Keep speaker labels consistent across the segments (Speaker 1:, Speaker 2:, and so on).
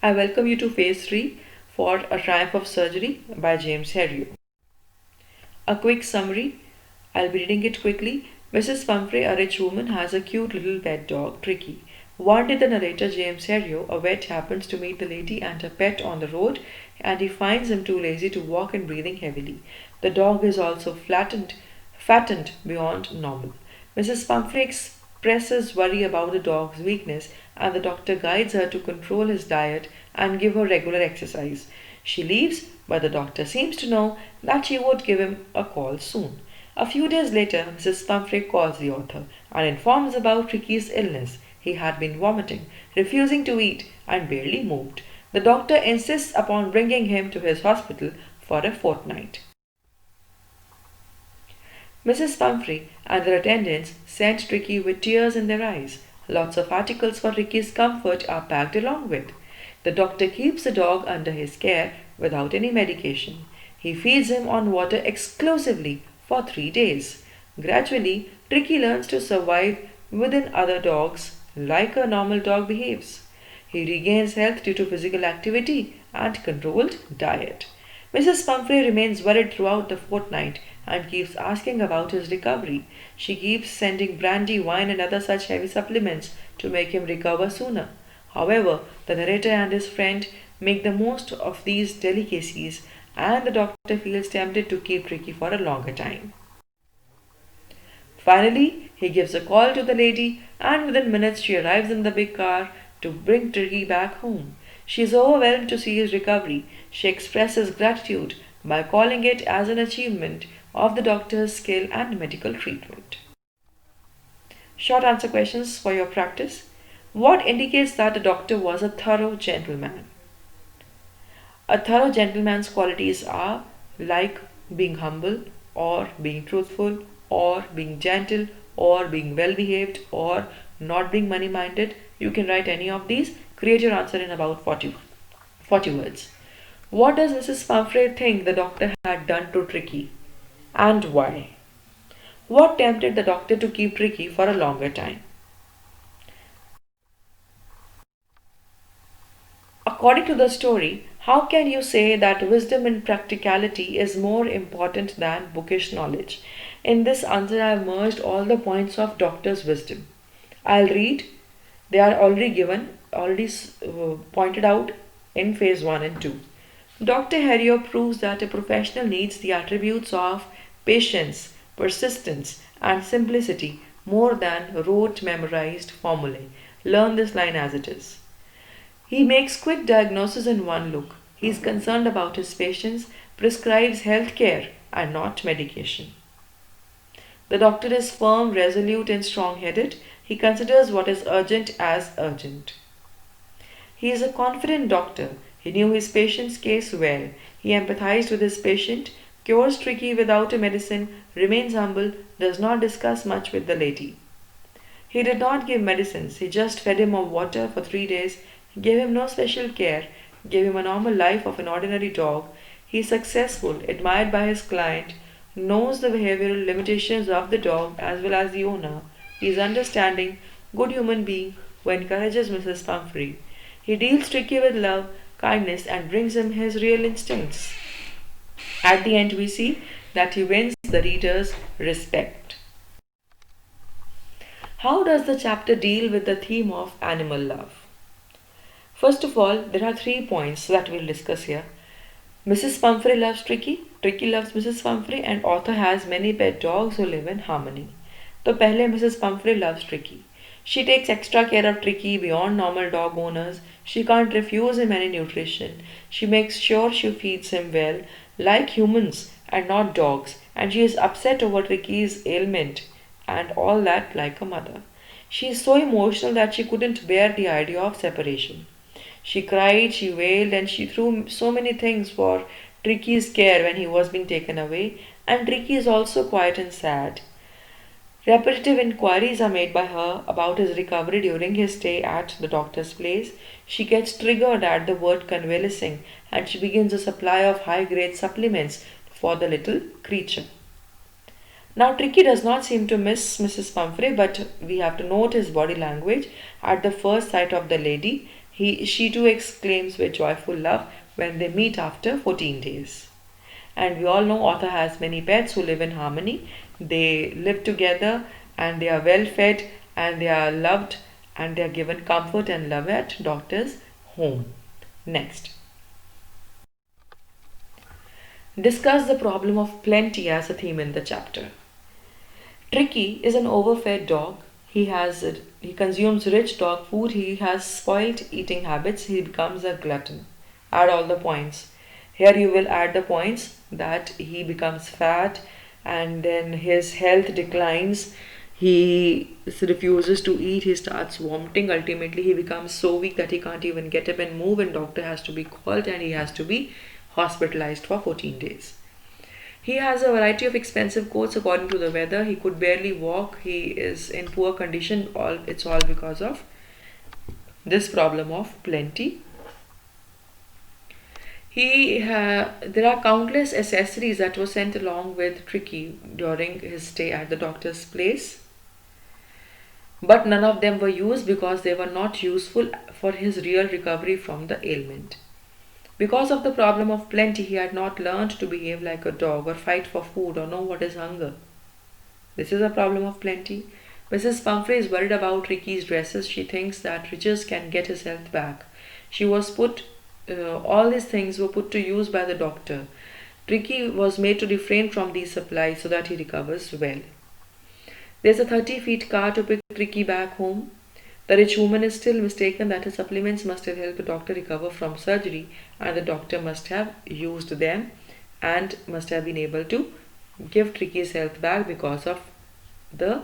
Speaker 1: I welcome you to Phase 3 for A Triumph of Surgery by James Herriot. A quick summary. I'll be reading it quickly. Mrs. Pumphrey, a rich woman, has a cute little pet dog, Tricky. One day, the narrator, James Herriot, a vet, happens to meet the lady and her pet on the road, and he finds him too lazy to walk and breathing heavily. The dog is also fattened beyond normal. Mrs. Pumphrey expresses worry about the dog's weakness, and the doctor guides her to control his diet and give her regular exercise. She leaves, but the doctor seems to know that she would give him a call soon. A few days later, Mrs. Pumphrey calls the author and informs about Ricky's illness. He had been vomiting, refusing to eat, and barely moved. The doctor insists upon bringing him to his hospital for a fortnight. Mrs. Pumphrey and her attendants sent Ricky with tears in their eyes. Lots of articles for Ricky's comfort are packed along with. The doctor keeps the dog under his care without any medication. He feeds him on water exclusively for 3 days. Gradually, Ricky learns to survive within other dogs like a normal dog behaves. He regains health due to physical activity and controlled diet. Mrs. Pumphrey remains worried throughout the fortnight and keeps asking about his recovery. She keeps sending brandy, wine, and other such heavy supplements to make him recover sooner. However, the narrator and his friend make the most of these delicacies, and the doctor feels tempted to keep Ricky for a longer time. Finally, he gives a call to the lady, and within minutes she arrives in the big car to bring Ricky back home. She is overwhelmed to see his recovery. She expresses gratitude by calling it as an achievement of the doctor's skill and medical treatment. Short answer questions for your practice. What indicates that the doctor was a thorough gentleman? A thorough gentleman's qualities are like being humble, or being truthful, or being gentle, or being well behaved, or not being money minded. You can write any of these. Create your answer in about 40 words. What does Mrs. Pumphrey think the doctor had done to Tricky, and why? What tempted the doctor to keep Tricky for a longer time? According to the story, how can you say that wisdom and practicality is more important than bookish knowledge? In this answer, I have merged all the points of doctor's wisdom. I'll read. They are already given, pointed out in phase 1 and 2. Dr. Herriot proves that a professional needs the attributes of patience, persistence, and simplicity more than rote memorized formulae. Learn this line as it is. He makes quick diagnosis in one look. He is concerned about his patients, prescribes health care and not medication. The doctor is firm, resolute, and strong headed. He considers what is urgent as urgent. He is a confident doctor. He knew his patient's case well. He empathized with his patient, cures Tricky without a medicine, remains humble, does not discuss much with the lady. He did not give medicines. He just fed him on water for 3 days, gave him no special care, gave him a normal life of an ordinary dog. He is successful, admired by his client, knows the behavioral limitations of the dog as well as the owner. He is understanding, good human being who encourages Mrs. Pumphrey. He deals Tricky with love, kindness, and brings him his real instincts. At the end, we see that he wins the reader's respect. How does the chapter deal with the theme of animal love? First of all, there are 3 points that we'll discuss here. Mrs. Pumphrey loves Tricky, Tricky loves Mrs. Pumphrey, and author has many pet dogs who live in harmony. तो पहले Mrs. Pumphrey loves Tricky. She takes extra care of Tricky beyond normal dog owners. She can't refuse him any nutrition. She makes sure she feeds him well, like humans and not dogs, and she is upset over Tricky's ailment and all that like a mother. She is so emotional that she couldn't bear the idea of separation. She cried, she wailed, and she threw so many things for Tricky's care when he was being taken away, and Tricky is also quiet and sad. Repetitive inquiries are made by her about his recovery during his stay at the doctor's place. She gets triggered at the word convalescing, and she begins a supply of high-grade supplements for the little creature. Now, Tricky does not seem to miss Mrs. Pumphrey, but we have to note his body language. At the first sight of the lady, She too exclaims with joyful love when they meet after 14 days. And we all know author has many pets who live in harmony. They live together and they are well fed and they are loved and they are given comfort and love at doctor's home. Next. Discuss the problem of plenty as a theme in the chapter. Tricky is an overfed dog. He consumes rich dog food. He has spoiled eating habits. He becomes a glutton. Add all the points. Here you will add the points that he becomes fat and then his health declines. He refuses to eat. He starts vomiting. Ultimately, he becomes so weak that he can't even get up and move, and doctor has to be called and he has to be hospitalized for 14 days. He has a variety of expensive coats according to the weather. He could barely walk. He is in poor condition. It's all because of this problem of plenty. There are countless accessories that were sent along with Tricky during his stay at the doctor's place, but none of them were used because they were not useful for his real recovery from the ailment. Because of the problem of plenty, he had not learned to behave like a dog or fight for food or know what is hunger. This is a problem of plenty. Mrs. Pumphrey is worried about Tricky's dresses. She thinks that riches can get his health back. All these things were put to use by the doctor. Tricky was made to refrain from these supplies so that he recovers well. There's a 30-feet car to pick Tricky back home. The rich woman is still mistaken that her supplements must have helped the doctor recover from surgery, and the doctor must have used them and must have been able to give Tricky's health back because of the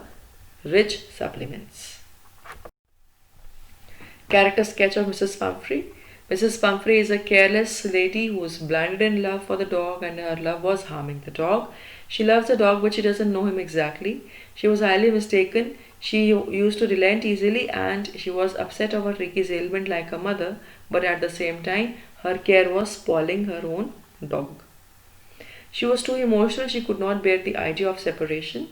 Speaker 1: rich supplements. Character sketch of Mrs. Pumphrey. Mrs. Pumphrey is a careless lady who is blinded in love for the dog, and her love was harming the dog. She loves the dog, but she doesn't know him exactly. She was highly mistaken. She used to relent easily, and she was upset over Tricky's ailment like a mother, but at the same time, her care was spoiling her own dog. She was too emotional. She could not bear the idea of separation.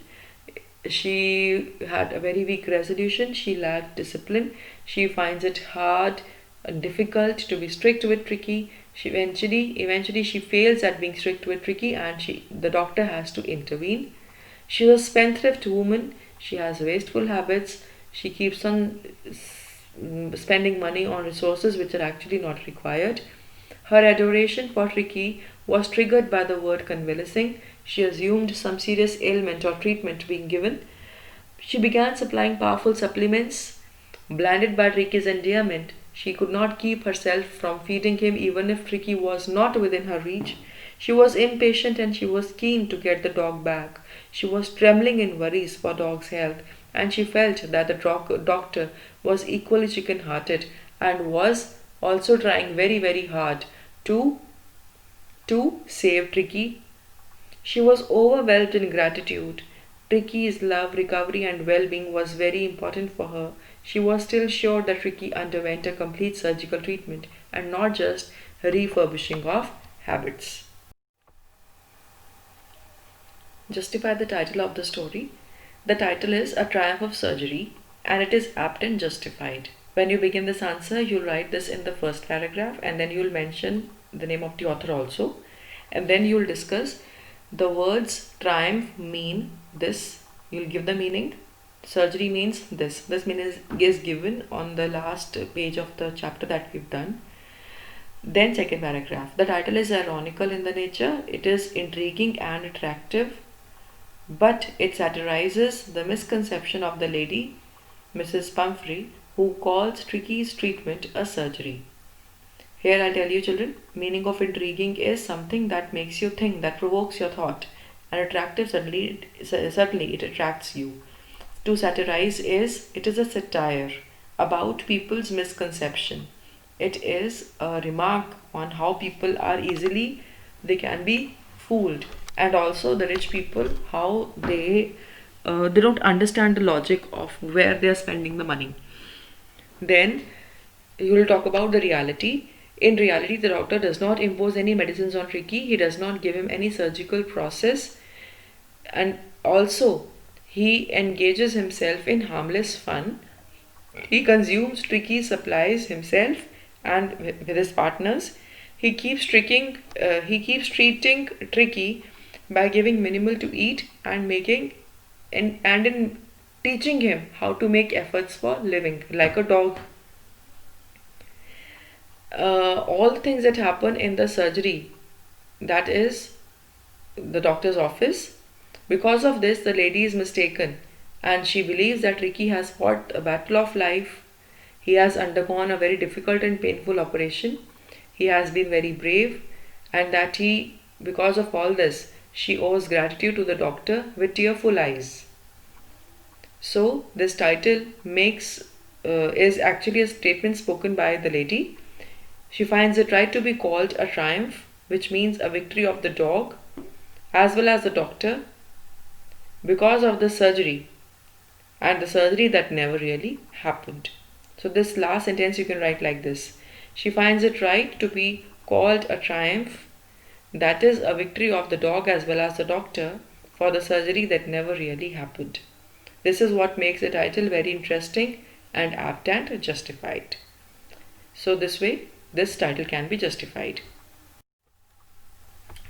Speaker 1: She had a very weak resolution. She lacked discipline. She finds it hard and difficult to be strict with Tricky. Eventually she fails at being strict with Tricky, and the doctor has to intervene. She is a spendthrift woman. She has wasteful habits. She keeps on spending money on resources which are actually not required. Her adoration for Tricky was triggered by the word convalescing. She assumed some serious ailment or treatment being given. She began supplying powerful supplements. Blinded by Tricky's endearment, she could not keep herself from feeding him even if Tricky was not within her reach. She was impatient and she was keen to get the dog back. She was trembling in worries for dog's health, and she felt that the doctor was equally chicken-hearted and was also trying very, very hard to save Tricky. She was overwhelmed in gratitude. Tricky's love, recovery and well-being was very important for her. She was still sure that Tricky underwent a complete surgical treatment and not just refurbishing of habits. Justify the title of the story. The title is A Triumph of Surgery, and it is apt and justified. When you begin this answer, you'll write this in the first paragraph, and then you'll mention the name of the author also, and then you'll discuss the words triumph mean this. You'll give the meaning. Surgery means this. This meaning is given on the last page of the chapter that we've done. Then second paragraph. The title is ironical in the nature. It is intriguing and attractive, but it satirizes the misconception of the lady, Mrs. Pumphrey, who calls Tricky's treatment a surgery. Here I'll tell you children, meaning of intriguing is something that makes you think, that provokes your thought, and attractive certainly it attracts you. To satirize it is a satire about people's misconception. It is a remark on how people they can be fooled, and also the rich people, how they don't understand the logic of where they are spending the money. Then you will talk about the reality. In reality, the doctor does not impose any medicines on Tricky. He does not give him any surgical process, and also he engages himself in harmless fun He consumes tricky supplies himself and with his partners. He keeps treating Tricky by giving minimal to eat and making and in teaching him how to make efforts for living like a dog. All the things that happen in the surgery, that is the doctor's office. Because of this, the lady is mistaken and she believes that Ricky has fought a battle of life. He has undergone a very difficult and painful operation. He has been very brave, and that because of all this, she owes gratitude to the doctor with tearful eyes. So, this title is actually a statement spoken by the lady. She finds it right to be called a triumph, which means a victory of the dog as well as the doctor, because of the surgery, and the surgery that never really happened. So, this last sentence you can write like this: she finds it right to be called a triumph, that is, a victory of the dog as well as the doctor, for the surgery that never really happened. This is what makes the title very interesting and apt and justified. So, this way, this title can be justified.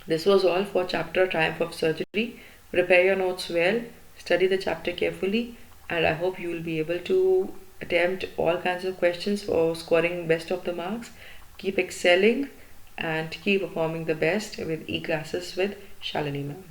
Speaker 1: This was all for chapter Triumph of Surgery. Prepare your notes well, study the chapter carefully, and I hope you will be able to attempt all kinds of questions for scoring best of the marks. Keep excelling and keep performing the best with e-classes with Shalini ma'am.